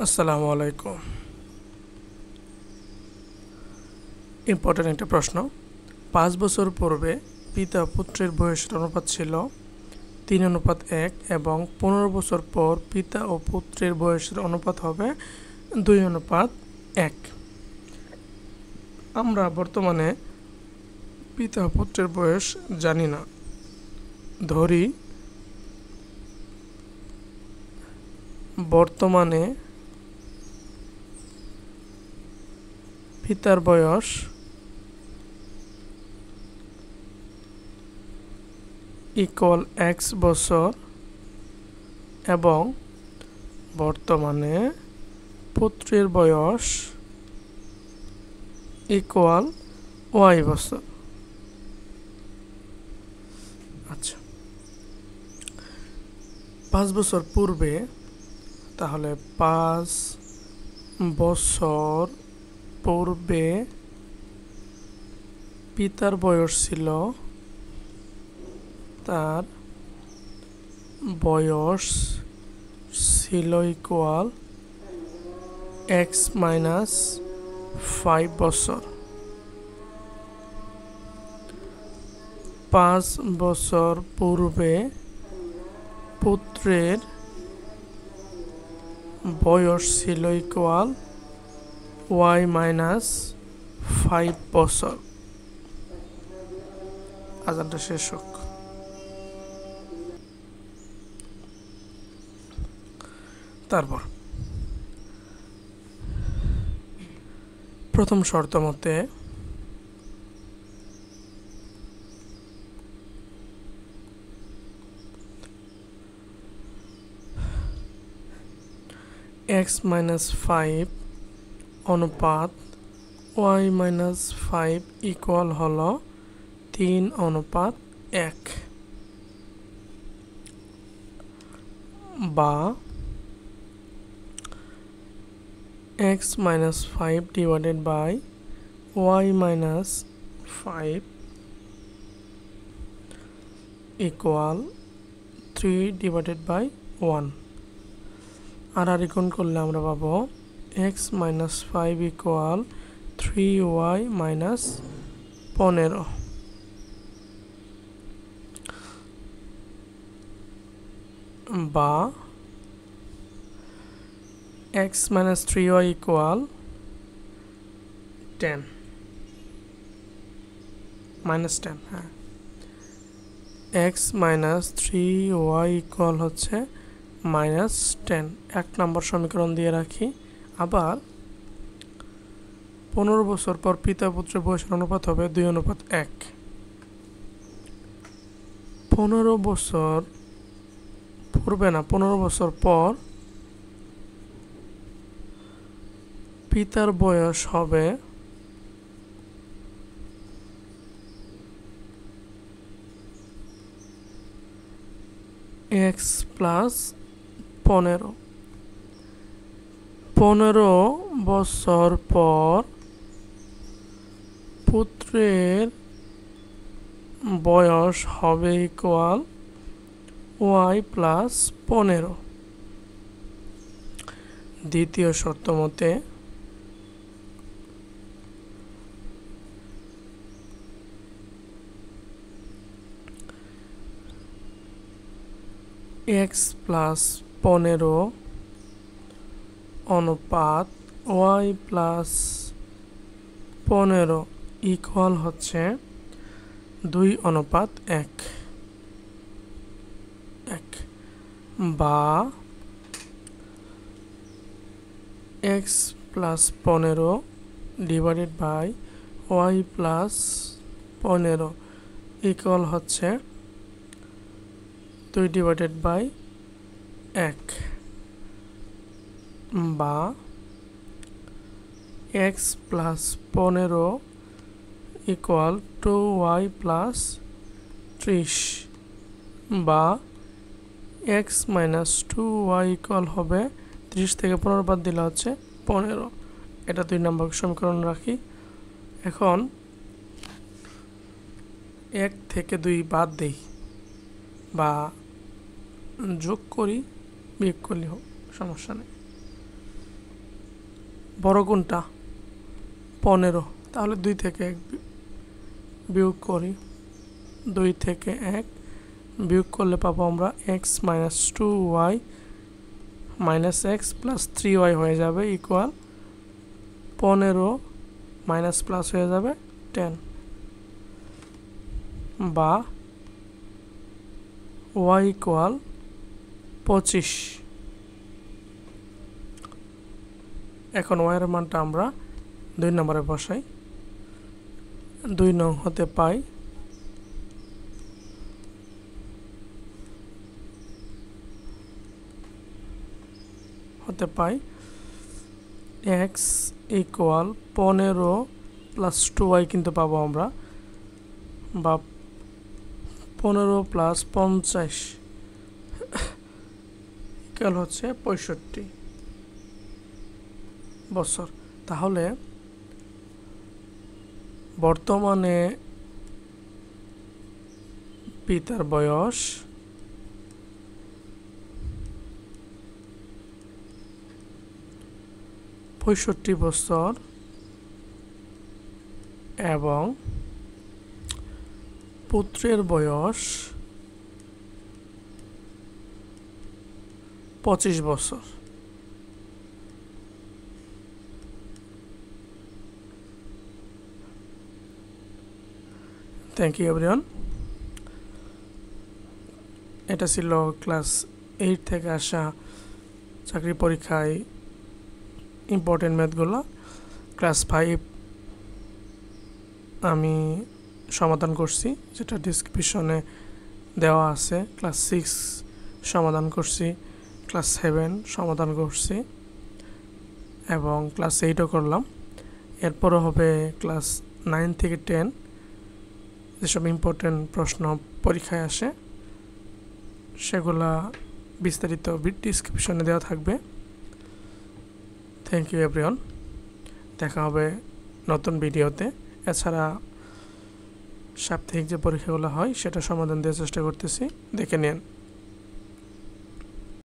আসসালামু আলাইকুম। ইম্পর্টেন্ট একটা প্রশ্ন। 5 বছর পূর্বে পিতা পুত্রের বয়সের অনুপাত ছিল 3:1 এবং 15 বছর পর পিতা ও পুত্রের বয়সের অনুপাত হবে 2:1। আমরা বর্তমানে পিতা পুত্রের বয়স জানি না। ধরি বর্তমানে পিতার বয়স ইকুয়াল x বছর এবং বর্তমানে পুত্রের বয়স ইকুয়াল y বছর। আচ্ছা, 5 বছর পূর্বে, তাহলে 5 বছর পূর্বে পিতার বয়স ছিল, তার বয়স ছিল ইকুয়াল x - 5 বছর। 5 বছর পূর্বে পুত্রের বয়স ছিল ইকুয়াল y - 5 বছর। আজানটা শেষ হোক। তারপর প্রথম শর্ত মতে x - 5 অনুপাত y - 5 ইকুয়াল হলো 3:1 বা x - 5 divided by y - 5 equal 3 divided by 1। আর গুণ করলে আমরা পাবো x - 5 equal 3y - 15 বা x - 3y equal 10 -10। হ্যাঁ, x - 3y equal হচ্ছে -10। 1 নম্বর সমীকরণ দিয়ে রাখি। আবার 15 বছর পর পিতা পুত্রের বয়সের অনুপাত হবে 2:1। 15 বছর পূর্বে না, 15 বছর পর পিতার বয়স হবে x + 15। 15 বছর পর পুত্রের বয়স হবে ইকুয়াল y + 15। দ্বিতীয় শর্ত মতে x + 15 অনুপাত y + 15 ইকুয়াল হচ্ছে 2:1 বা x + 15 divided by y + 15 equal হচ্ছে 2/1 বা x + 15 ইকুয়াল 2y + 30 বা x - 2y ইকুয়াল হবে 30 থেকে 15 বাদ দিলে হচ্ছে 15। এটা 2 নম্বর সমীকরণ রাখি। এখন 1 থেকে 2 বাদ দেই বা যোগ করি, বিয়োগ করলে হোক, সমস্যা নেই। বড় কোনটা? 15। তাহলে 2 থেকে 1 বিয়োগ করি। 2 থেকে 1 বিয়োগ করলে পাবো আমরা x minus 2y minus x plus 3y হয়ে যাবে ইকুয়াল 15 মাইনাস প্লাস হয়ে যাবে 10, বা y ইকুয়াল 25। এখন y এর মানটা আমরা 2 নম্বরে বসাই। 2 নং হতে পাই x ইকুয়াল 15 প্লাস 2y কিন্তু পাবো আমরা, বা 15 প্লাস 50 ইকুয়াল হচ্ছে 65 বছর। তাহলে বর্তমানে পিতার বয়স 65 বছর এবং পুত্রের বয়স 25 বছর। Thank you everyone. এটা ছিল ক্লাস 8 থেকে আসা চাকরি পরীক্ষায় ইম্পর্টেন্ট ম্যাথগুলো। ক্লাস 5 আমি সমাধান করছি, যেটা ডিসক্রিপশনে দেওয়া আছে। ক্লাস 6 সমাধান করছি, ক্লাস 7 সমাধান করছি এবং ক্লাস 8ও করলাম। এরপরও হবে ক্লাস 9 থেকে 10, যেসব ইম্পর্টেন্ট প্রশ্ন পরীক্ষায় আসে সেগুলা বিস্তারিত ডিসক্রিপশনে দেওয়া থাকবে। Thank you everyone. দেখা হবে নতুন ভিডিওতে। এছাড়া সাপ্তাহিক যে পরীক্ষাগুলো হয় সেটা সমাধান দেওয়ার চেষ্টা করতেছি, দেখে নিন।